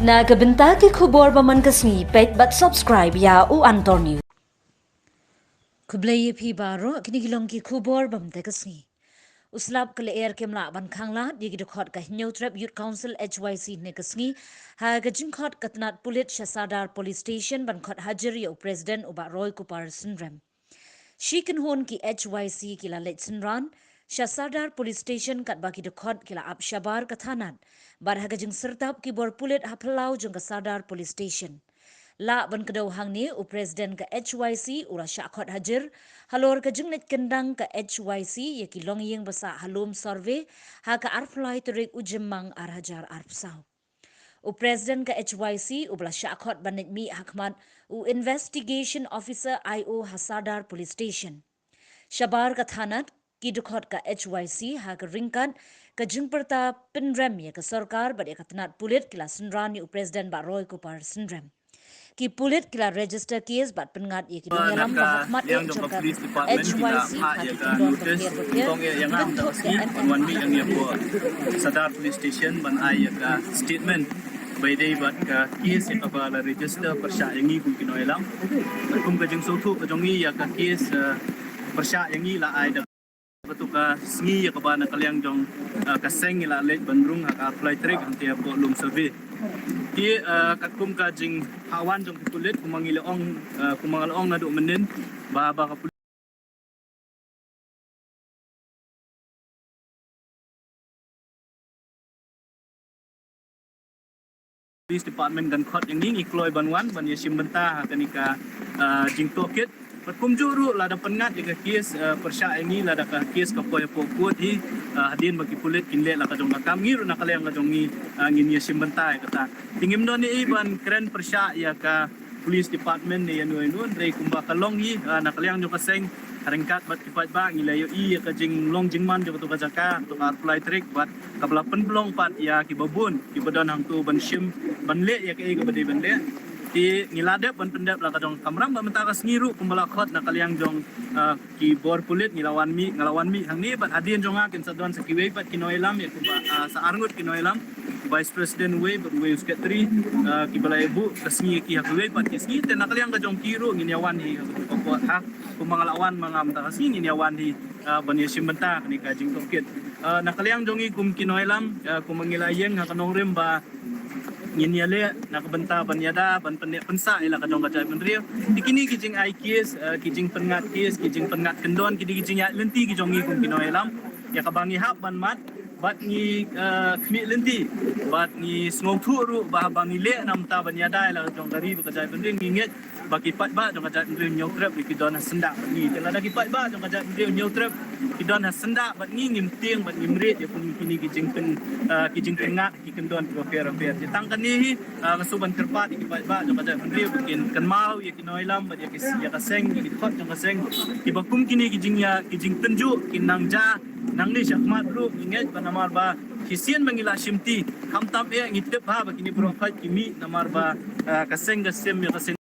Nagabenta ki khubor baman kasni pet but subscribe ya u Antor News. Kublai phi baro kinigilong ki khubor bam te kasni. Uslab kale air kemla ban khangla digi de khot ka Neutrap Youth Council HYC ne kasni ha ga jingkhot katnat pulit Shasadar Police Station ban khot Hajar yo President uba Roy Kupar Sindram. Shikin hon ki HYC kila letsin ran Shasadar Police Station kat baki de khot kila ap shabar kathanan bar ha ga jing sertap ki bor pulit haplau jong ka Sadar Police Station. La ban kedau hang ni u President ka HYC ura Syakot Hajar halor ka jengnet kendang ka HYC ye ki longyeng basa halum survey ha ka arflai terik ujemang ar hajar arpsau. U President ka HYC u bla Syakot banit mi hakmat u Investigation Officer IO Hasadar Police Station. Shabar ka thanat ki dukhot ka HYC ha ka ringkat ka jingperta pinrem ye ka sarkar bad ye katnat pulit kila senran u President ba Roy Kupar Sindram. Ki pulit kila register case bat pengat ye ki dunyalam ba hakmat e jangka HYC ha ki tindon ka clear yang am da si wan mi yang ye bo Sadar Police Station ban ai ka statement by day bat ka case ka bala register persya yang ni kun kinoilam kum ka jing sotu ka jongi ya ka case persya yang ni la ai da betul ka sngi ya ka bana kalyang jong ka seng ila let bandrung ha ka apply trick anti ko lum survey ki kakum ka jing hawan jong kulit kumangilaong na do menen ba ka Police Department dan khot yang ni ikloi banwan ban ye simbenta kanika jing toket Perkum juru lada pengat jika kes persya ini lada ka kes ka poy pokut hi hadin bagi pulit kinle la ka jong kam ngir na kale ang jong ni ngin ye simbentai kata tingim don ni ban keren persya ya ka Police Department ni anu rei kumba kalong hi na kale ang jong kaseng haringkat bat kipat ba ngilayo i ka jing long jing man jong tu ka jaka tu ka apply trick bat ka belapen blong pat ya ki babun ki badan hang tu ban sim ban le ya ka bade ban le di ngiladep ban pendap la kadong kamram ba mentara ngiru kumbala khot na kalyang jong ki bor pulit ngalawan mi hang ni ban adien jong akin sadon sakiwe pat kinoilam ya kumba sa arngut kinoilam Vice President we but we secretary ki balai bu kasni ki hakwe pat kisni ten na kalyang ka jong kiru nginyawan hi ko ha kumangalawan mga mentara sini nginyawan hi ban yesim benta ni ka jing toket na kalyang jong kum kinoilam kumangilayeng ha kanong rem ba nginyale nakabenta banyada ban pensa ila kadong kajai penrio dikini kijing ai case kijing pengat case kijing pengat kendon kijing ya lenti kijong kum kinoilam ya kabangi hap ban mat bat ni kmi lenti bat ni snong thuru ba bangi le nam ta banyada ila kadong dari kajai penrio nginget bagi pat ba dong kajai penrio nyautrap kidon sendak ni tela lagi pat ba dong kajai penrio nyautrap kidon sendak bat ni ngimting bat ngimret ya kum kini kijing pengat kikendon repair ditangkan ni kasuban terpat ikipat ba jong kajai penrio bikin kan mau ya kinoilam ba ya kaseng ya khot jong kaseng ibakum kini kijing tenju kinang ja nang ni syakmat ru inget ba namar ba kisian mangila simti kam tam e ngitep ba kini bro khot kimi namar ba kaseng gasem ya kaseng